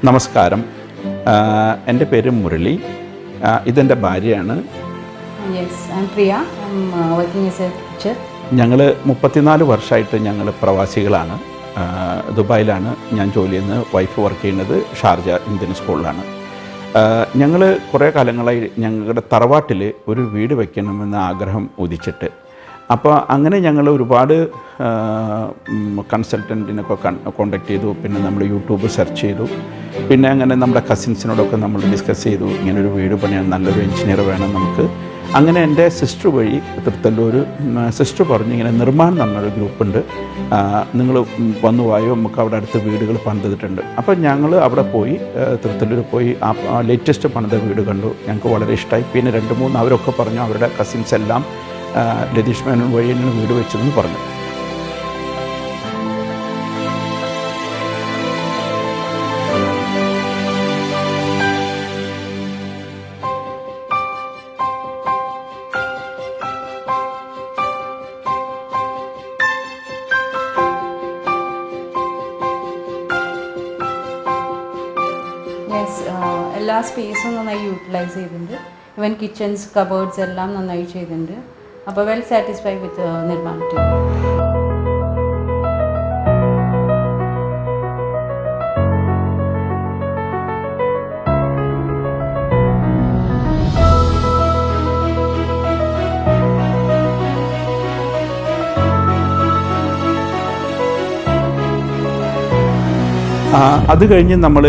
നമസ്കാരം. എൻ്റെ പേര് മുരളി. ഇതെൻ്റെ ഭാര്യയാണ്. ഞങ്ങൾ 34 വർഷമായിട്ട് ഞങ്ങൾ പ്രവാസികളാണ്. ദുബായിലാണ് ഞാൻ ജോലി ചെയ്യുന്നത്. വൈഫ് വർക്ക് ചെയ്യുന്നത് ഷാർജ ഇന്ത്യൻ സ്കൂളിലാണ്. ഞങ്ങൾ കുറേ കാലങ്ങളായി ഞങ്ങളുടെ തറവാട്ടിൽ ഒരു വീട് വയ്ക്കണമെന്ന ആഗ്രഹം ഉദിച്ചിട്ട്, അപ്പോൾ അങ്ങനെ ഞങ്ങൾ ഒരുപാട് കൺസൾട്ടൻറ്റിനൊക്കെ കോണ്ടാക്ട് ചെയ്തു. പിന്നെ നമ്മൾ യൂട്യൂബ് സെർച്ച് ചെയ്തു. പിന്നെ അങ്ങനെ നമ്മുടെ കസിൻസിനോടൊക്കെ നമ്മൾ ഡിസ്കസ് ചെയ്തു, ഇങ്ങനൊരു വീട് പണിയാൻ നല്ലൊരു എഞ്ചിനീയർ വേണം നമുക്ക്. അങ്ങനെ എൻ്റെ സിസ്റ്റർ വഴി തൃത്തല്ലൂർ സിസ്റ്റർ പറഞ്ഞു, ഇങ്ങനെ നിർമ്മാണം എന്നൊരു ഗ്രൂപ്പുണ്ട്, നിങ്ങൾ വന്നു വായോ, നമുക്ക് അവിടെ അടുത്ത് വീടുകൾ പണിതിട്ടുണ്ട്. അപ്പോൾ ഞങ്ങൾ അവിടെ പോയി തൃത്തല്ലൂർ പോയി ആ ലേറ്റസ്റ്റ് പണിത വീട് കണ്ടു. ഞങ്ങൾക്ക് വളരെ ഇഷ്ടമായി. പിന്നെ 2-3 അവരൊക്കെ പറഞ്ഞു അവരുടെ കസിൻസ് എല്ലാം ലതീഷ് മേനോൻ വഴി തന്നെയാണ് വീട് വെച്ചതെന്ന് പറഞ്ഞു. എല്ലാ സ്പേസും നന്നായി യൂട്ടിലൈസ് ചെയ്തിട്ടുണ്ട്. ഈവൻ കിച്ചൺസ്, കബേർഡ്സ് എല്ലാം നന്നായി ചെയ്തിട്ടുണ്ട്. അപ്പോൾ വെൽ സാറ്റിസ്ഫൈഡ് വിത്ത് നിർമ്മാണ ടീം. അത് കഴിഞ്ഞ് നമ്മൾ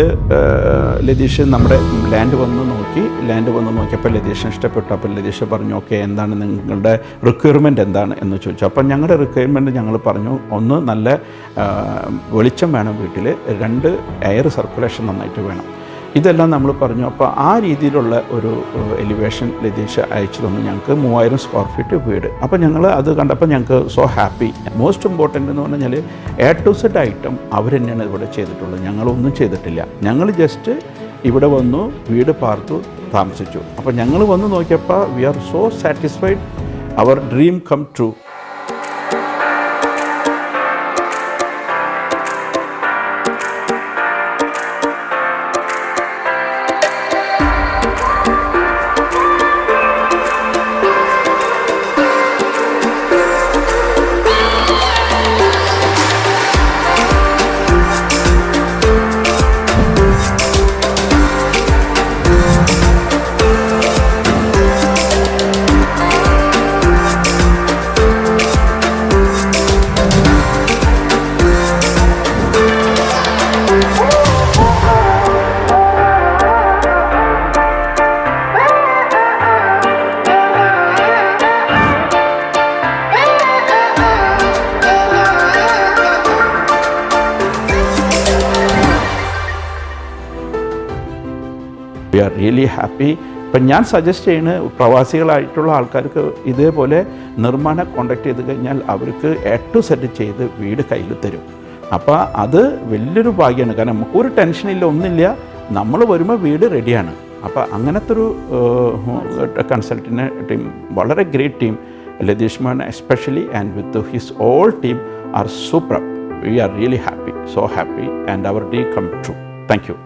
ലതീഷ് നമ്മുടെ ലാൻഡ് വന്ന് നോക്കിയപ്പോൾ ലതീഷിന് ഇഷ്ടപ്പെട്ടു. അപ്പോൾ ലതീഷ് പറഞ്ഞു, ഓക്കെ, എന്താണ് നിങ്ങളുടെ റിക്വയർമെൻറ്റ് എന്താണ് എന്ന് ചോദിച്ചു. അപ്പം ഞങ്ങളുടെ റിക്വയർമെൻറ്റ് ഞങ്ങൾ പറഞ്ഞു, 1 നല്ല വെളിച്ചം വേണം വീട്ടിൽ, 2 എയർ സർക്കുലേഷൻ നന്നായിട്ട് വേണം. ഇതെല്ലാം നമ്മൾ പറഞ്ഞു. അപ്പോൾ ആ രീതിയിലുള്ള ഒരു എലിവേഷൻ ലതീഷ് അയച്ചു തന്നു ഞങ്ങൾക്ക്. 3000 സ്ക്വയർ ഫീറ്റ് വീട്. അപ്പോൾ ഞങ്ങൾ അത് കണ്ടപ്പോൾ ഞങ്ങൾക്ക് സോ ഹാപ്പി. മോസ്റ്റ് ഇമ്പോർട്ടൻ്റ് എന്ന് പറഞ്ഞാൽ A to Z ഐറ്റം അവർ തന്നെയാണ് ഇവിടെ ചെയ്തിട്ടുള്ളത്. ഞങ്ങളൊന്നും ചെയ്തിട്ടില്ല. ഞങ്ങൾ ജസ്റ്റ് ഇവിടെ വന്നു, വീട് പാർത്തു, താമസിച്ചു. അപ്പോൾ ഞങ്ങൾ വന്ന് നോക്കിയപ്പോൾ വി ആർ സോ സാറ്റിസ്ഫൈഡ്. അവർ dream come true. We are really happy. ഇപ്പം ഞാൻ സജസ്റ്റ് ചെയ്യുന്നത് പ്രവാസികളായിട്ടുള്ള ആൾക്കാർക്ക് ഇതേപോലെ നിർമ്മാണം കോണ്ടാക്ട് ചെയ്ത് കഴിഞ്ഞാൽ അവർക്ക് A to Z ചെയ്ത് വീട് കയ്യിൽ തരും. അപ്പോൾ അത് വലിയൊരു ഭാഗ്യമാണ്. കാരണം നമുക്കൊരു ടെൻഷനില്ല, ഒന്നുമില്ല, നമ്മൾ വരുമ്പോൾ വീട് റെഡിയാണ്. അപ്പോൾ അങ്ങനത്തെ ഒരു കൺസൾട്ടിൻ്റെ ടീം, വളരെ great team. Latheesh Menon especially and with his all team are super. We are really happy, so happy, and അവർ dream come true. Thank U.